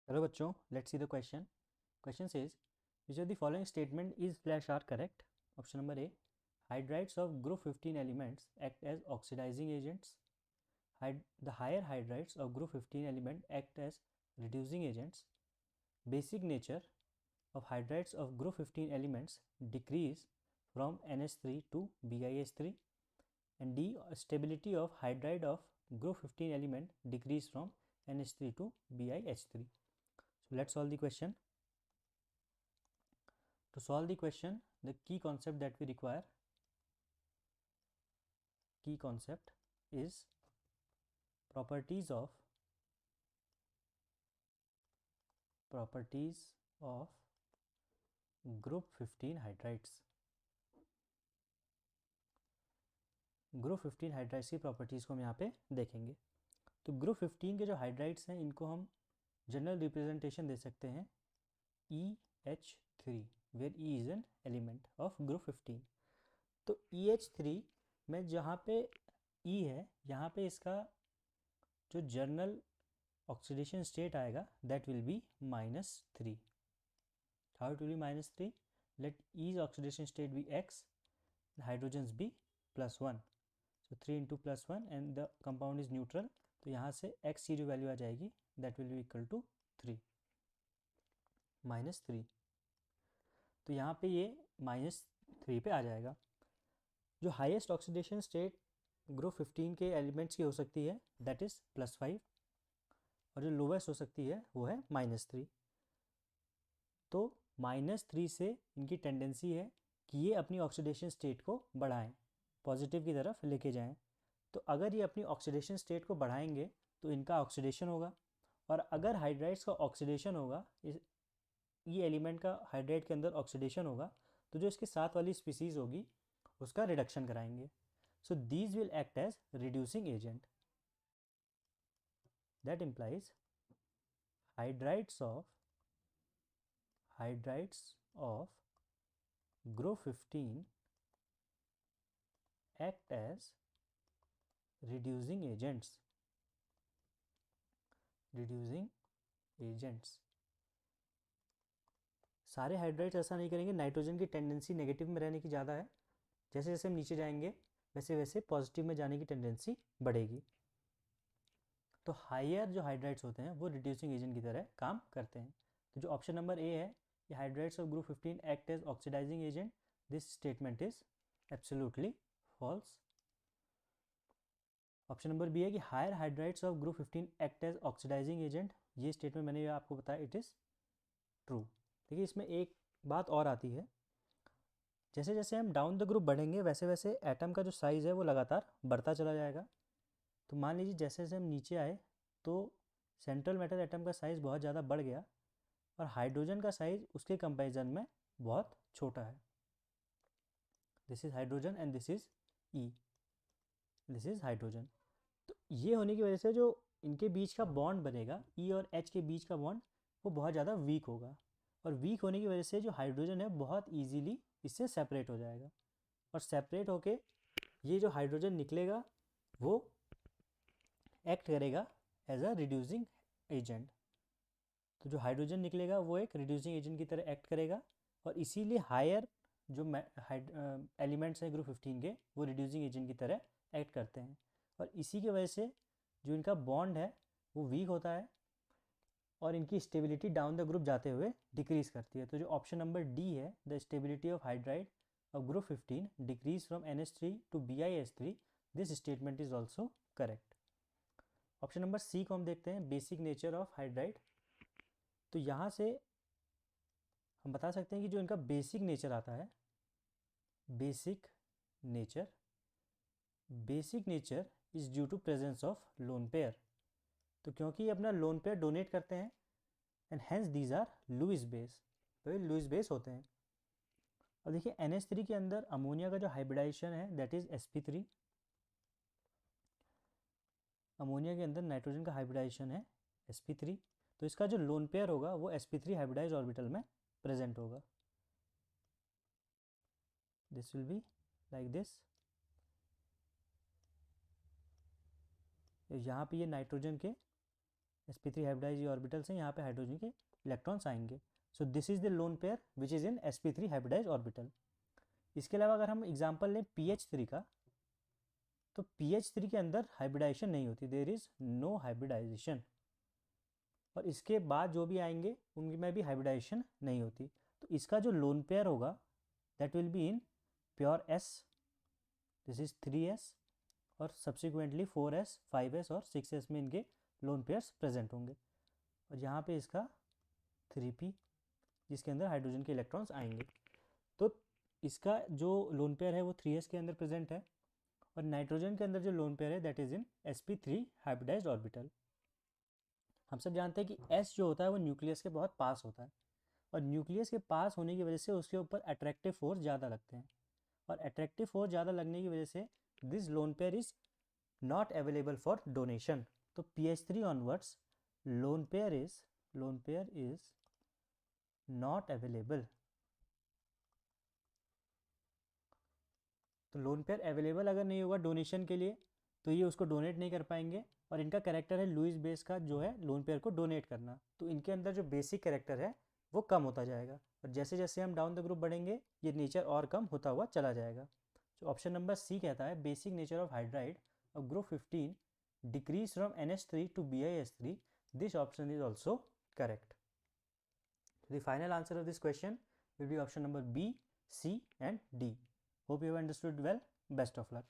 Hello बच्चों, let's see the question. Question says, which of the following statement is slash are correct? Option number A, hydrides of group 15 elements act as oxidizing agents. The higher hydrides of group 15 element act as reducing agents. Basic nature of hydrides of group 15 elements decrease from NH3 to BiH3. And D, stability of hydride of group 15 element decrease from NH3 to BiH3. So let's solve the question. To solve the question, the key concept that we require, key concept is properties of group 15 hydrides. Group 15 hydrides की properties को हम यहाँ पे देखेंगे. तो group 15 के जो hydrides हैं इनको हम जनरल रिप्रेजेंटेशन दे सकते हैं EH3, where E is an element of group 15. तो EH3 में जहाँ पे E है, यहाँ पे इसका जो जर्नल ऑक्सीडेशन स्टेट आएगा that will be -3. How it will be -3? Let E's oxidation state be X, hydrogens be +1. So 3 into +1 and the compound is neutral. तो यहाँ से x की जो वैल्यू आ जाएगी that will be equal to 3, -3. तो यहाँ पे ये -3 पे आ जाएगा. जो हाईएस्ट ऑक्सीडेशन स्टेट ग्रुप 15 के एलिमेंट्स की हो सकती है दैट इज़ +5 और जो लोवेस्ट हो सकती है वो है -3. तो -3 से इनकी टेंडेंसी है कि ये अपनी ऑक्सीडेशन स्टेट को बढ़ाएं, पॉजिटिव की तरफ लेके जाएं. तो अगर ये अपनी ऑक्सीडेशन स्टेट को बढ़ाएंगे तो इनका ऑक्सीडेशन होगा, और अगर हाइड्राइड्स का ऑक्सीडेशन होगा, ये एलिमेंट का हाइड्राइड के अंदर ऑक्सीडेशन होगा, तो जो इसके साथ वाली स्पीसीज होगी उसका रिडक्शन कराएंगे. So these will act as reducing agent. That implies hydrides of group 15 act as reducing agents. सारे हाइड्राइड्स ऐसा नहीं करेंगे. नाइट्रोजन की टेंडेंसी नेगेटिव में रहने की ज़्यादा है. जैसे जैसे हम नीचे जाएंगे वैसे वैसे पॉजिटिव में जाने की टेंडेंसी बढ़ेगी. तो हायर जो हाइड्राइड्स होते हैं वो रिड्यूसिंग एजेंट की तरह काम करते हैं. तो जो ऑप्शन नंबर ए है, ये hydrides of group 15 act as oxidising agent, this statement is absolutely false. Option number B है कि higher hydrides of group 15 act as oxidising agent, ये स्टेटमेंट मैंने आपको बताया इट इज़ ट्रू. देखिए इसमें एक बात और आती है, जैसे जैसे हम डाउन द ग्रुप बढ़ेंगे वैसे वैसे एटम का जो साइज़ है वो लगातार बढ़ता चला जाएगा. तो मान लीजिए जैसे जैसे हम नीचे आए तो सेंट्रल मैटर एटम का साइज़ बहुत ज़्यादा बढ़ गया और हाइड्रोजन का साइज़ उसके कंपैरिजन में बहुत छोटा है. This is hydrogen and this is E, this is hydrogen. तो ये होने की वजह से जो इनके बीच का बॉन्ड बनेगा, ई और एच के बीच का बॉन्ड, वो बहुत ज़्यादा वीक होगा. और वीक होने की वजह से जो हाइड्रोजन है बहुत ईजीली इससे सेपरेट हो जाएगा. और सेपरेट होके ये जो हाइड्रोजन निकलेगा वो एक्ट करेगा एज अ रिड्यूसिंग एजेंट. तो जो हाइड्रोजन निकलेगा वो एक रिड्यूसिंग एजेंट की तरह एक्ट करेगा, और इसीलिए हायर जो एलिमेंट्स हैं ग्रुप 15 के वो रिड्यूसिंग एजेंट की तरह एक्ट करते हैं. और इसी की वजह से जो इनका बॉन्ड है वो वीक होता है और इनकी स्टेबिलिटी डाउन द ग्रुप जाते हुए डिक्रीज करती है. तो जो ऑप्शन नंबर डी है, the stability of hydride of group 15 decrease from NH3 to BiH3, this statement is also correct. Option number C को हम देखते हैं, बेसिक नेचर ऑफ हाइड्राइड. तो यहाँ से हम बता सकते हैं कि जो इनका बेसिक नेचर आता है, basic nature is due to presence of lone pair. तो क्योंकि ये अपना लोन पेयर डोनेट करते हैं and hence these are Lewis base, तो ये लुईस बेस होते हैं. अब देखिए NH3 के अंदर अमोनिया का जो हाइब्रिडाइजेशन है दैट इज sp3. अमोनिया के अंदर नाइट्रोजन का हाइब्रिडाइजेशन है sp3. तो इसका जो लोन पेयर होगा वो sp3 हाइब्रिडाइज ऑर्बिटल में प्रेजेंट होगा. This will be like this. यहाँ पे ये नाइट्रोजन के sp3 हाइब्रिडाइज ऑर्बिटल से यहाँ पे हाइड्रोजन के इलेक्ट्रॉन्स आएंगे। So this is the lone pair which is in sp3 hybridise orbital. इसके अलावा अगर हम एग्जांपल लें pH3 का, तो pH3 के अंदर हाइब्रिडाइजेशन नहीं होती, देयर इज नो हाइब्रिडाइजेशन, और इसके बाद जो भी आएंगे उनमें भी हाइब्रिडाइजेशन नहीं होती। तो इसका जो लोन पेयर होगा that will be in pure S, this is 3S, और सब्सिक्वेंटली 4S, 5S और 6S में इनके लोन पेयर्स प्रेजेंट होंगे। और यहाँ पे इसका 3P जिसके अंदर हाइड्रोजन के इलेक्ट्रॉन्स आएंगे। तो इसका जो लोन पेयर है वो 3S के अंदर प्रेजेंट है, और नाइट्रोजन के अंदर जो लोन पेयर है that is in sp3 hybridised orbital. हम सब जानते हैं कि S जो होता है वो न्यूक्लियस के बहुत पास होता है, और न्यूक्लियस के पास होने की वजह से उसके ऊपर अट्रैक्टिव फोर्स ज़्यादा लगते हैं, और अट्रैक्टिव फोर्स ज़्यादा लगने की वजह से this lone pair is not available for donation. तो pH3 onwards lone pair is not available. तो लोन पेयर अवेलेबल अगर नहीं होगा डोनेशन के लिए तो ये उसको डोनेट नहीं कर पाएंगे, और इनका कैरेक्टर है लुईस बेस का जो है लोन पेयर को डोनेट करना। तो इनके अंदर जो बेसिक कैरेक्टर है वो कम होता जाएगा, और जैसे जैसे हम डाउन द ग्रुप बढ़ेंगे ये नेचर और कम होता हुआ चला जाएगा। तो ऑप्शन नंबर सी कहता है basic nature of hydride of group 15 decrease from NH3 to BiS3। This option is also correct. The final answer of this question will be option number B, C and D. Hope you have understood well. Best of luck.